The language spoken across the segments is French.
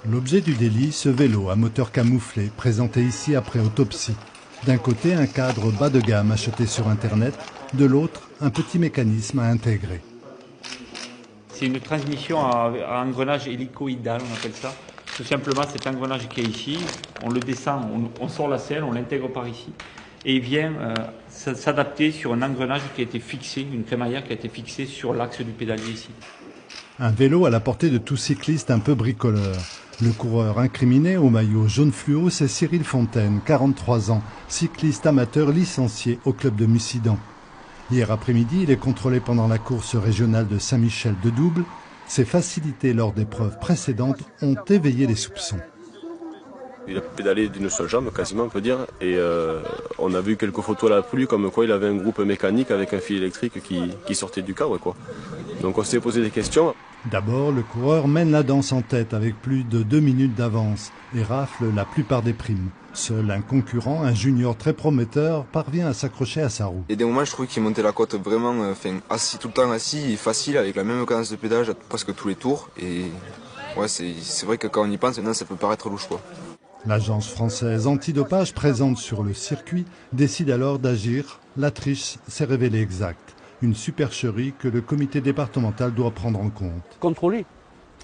L'objet du délit, ce vélo à moteur camouflé, présenté ici après autopsie. D'un côté, un cadre bas de gamme acheté sur Internet, de l'autre, un petit mécanisme à intégrer. C'est une transmission à engrenage hélicoïdal, on appelle ça. Tout simplement, cet engrenage qui est ici, on le descend, on sort la selle, on l'intègre par ici. Et il vient s'adapter sur un engrenage qui a été fixé, une crémaillère qui a été fixée sur l'axe du pédalier ici. Un vélo à la portée de tout cycliste un peu bricoleur. Le coureur incriminé au maillot jaune fluo, c'est Cyril Fontaine, 43 ans, cycliste amateur licencié au club de Mussidan. Hier après-midi, il est contrôlé pendant la course régionale de Saint-Michel de double. Ses facilités lors d'épreuves précédentes ont éveillé les soupçons. Il a pédalé d'une seule jambe, quasiment on peut dire, et on a vu quelques photos à la pluie comme quoi il avait un groupe mécanique avec un fil électrique qui sortait du cadre, quoi. Donc on s'est posé des questions. D'abord, le coureur mène la danse en tête avec plus de 2 minutes d'avance et rafle la plupart des primes. Seul un concurrent, un junior très prometteur, parvient à s'accrocher à sa roue. Et des moments, je trouvais qu'il montait la côte vraiment assis, tout le temps assis et facile, avec la même cadence de pédalage presque tous les tours. Et ouais, c'est vrai que quand on y pense, maintenant, ça peut paraître louche, quoi. L'agence française antidopage présente sur le circuit décide alors d'agir. La triche s'est révélée exacte. Une supercherie que le comité départemental doit prendre en compte. Contrôler,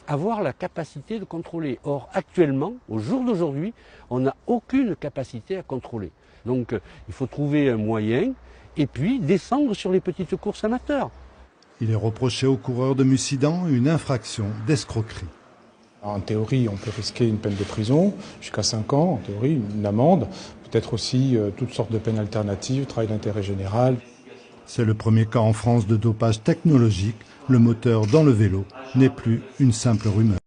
avoir la capacité de contrôler. Or, actuellement, au jour d'aujourd'hui, on n'a aucune capacité à contrôler. Donc, il faut trouver un moyen et puis descendre sur les petites courses amateurs. Il est reproché au coureur de Mussidan une infraction d'escroquerie. En théorie, on peut risquer une peine de prison, jusqu'à 5 ans, en théorie, une amende, peut-être aussi toutes sortes de peines alternatives, travail d'intérêt général. C'est le premier cas en France de dopage technologique. Le moteur dans le vélo n'est plus une simple rumeur.